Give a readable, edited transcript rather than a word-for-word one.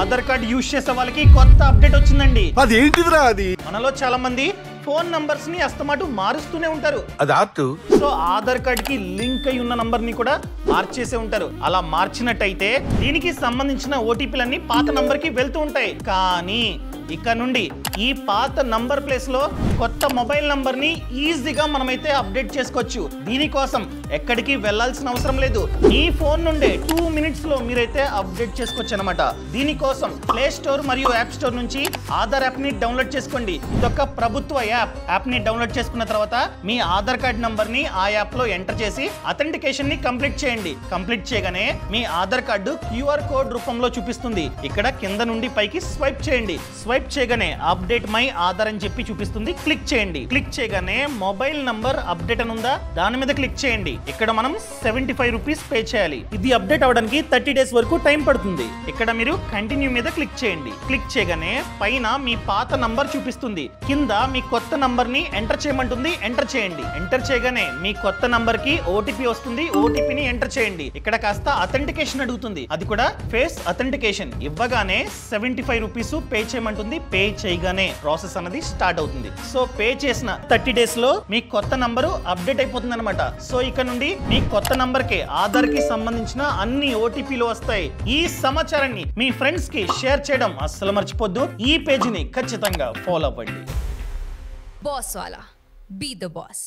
Aadhaar card use చేసే వాళ్ళకి కొత్త అప్డేట్ వచ్చిందండి. అదేంటిదిరా అది? మనలో చాలా మంది ఫోన్ నంబర్స్ ని అస్తమాటు మారుస్తూనే ఉంటారు. అది ఆర్ట్. సో ఆధార్ కార్డ్ కి లింక్ అయి ఉన్న నంబర్ ని కూడా మార్చేసే ఉంటారు. అలా మార్చినట్టయితే దీనికి సంబంధించిన ఓటీపీలన్నీ పాత నంబర్ కి వెళ్తూ ఉంటాయి. కానీ ఇక నుండి ఈ పాత నంబర్ ప్లేస్ లో కొత్త మొబైల్ నంబర్ ని ఈజీగా మనమైతే అప్డేట్ చేసుకోవచ్చు. దీనికోసం ఎక్కడికి వెళ్లాల్సిన అవసరం లేదు. మీ ఫోన్ నుండే 2 minutes లో మీరైతే అప్డేట్ చేసుకోవచ్చు అనమాట. దీనికోసం ప్లే స్టోర్ మరియు యాప్ స్టోర్ నుంచి ఆధార్ యాప్ ని డౌన్లోడ్ చేసుకోండి. ఇదొక ప్రభుత్వ యాప్ ని డౌన్లోడ్ చేసుకున్న తర్వాత మీ ఆధార్ కార్డ్ నంబర్ ని ఆ యాప్ లో ఎంటర్ చేసి అథెంటికేషన్ ని కంప్లీట్ చేయండి. కంప్లీట్ చేయగానే మీ ఆధార్ కార్డు QR కోడ్ రూపంలో చూపిస్తుంది. ఇక్కడ కింద నుండి పైకి స్వైప్ చేయండి. స్వైప్ చేయగానే అప్డేట్ మై ఆధార్ అని చెప్పి చూపిస్తుంది. క్లిక్ చేయండి. క్లిక్ చేయగానే మొబైల్ నంబర్ అప్డేట్ అని ఉందా దాని మీద క్లిక్ చేయండి. ఇక్కడ మనం 75 రూపీస్ పే చేయాలి. ఇది అప్డేట్ అవడానికి 30 days వరకు టైం పడుతుంది. ఇక్కడ మీరు కంటిన్యూ మీద క్లిక్ చేయండి. క్లిక్ చేయగానే పైన మీ పాత నంబర్ చూపిస్తుంది. కింద మీ కొత్త నంబర్ ని ఎంటర్ చేయమంటుంది. ఎంటర్ చేయండి. ఎంటర్ చేయగానే మీ కొత్త నంబర్ కి ఓటీపీ వస్తుంది. ఓటీపీని ఎంటర్ చేయండి. ఇక్కడ కాస్త అథెంటికేషన్ అడుగుతుంది. అది కూడా ఫేస్ అథెంటికేషన్. ఇవ్వగానే 75 రూపీస్ పే చేయమంటుంది. పే చేయగానే ప్రాసెస్ అనేది స్టార్ట్ అవుతుంది. సో పే చేసిన 30 days లో మీ కొత్త నంబరు అప్డేట్ అయిపోతుంది అనమాట. సో ఇక నుండి మీ కొత్త నంబర్ కి ఆధార్ కి సంబంధించిన అన్ని ఓటీపీలు వస్తాయి. ఈ సమాచారాన్ని మీ ఫ్రెండ్స్ కి షేర్ చేయడం అస్సలు మర్చిపోద్దు. ఈ పేజీని ఖచ్చితంగా ఫాలో అవ్వండి. Boss wala, be the boss.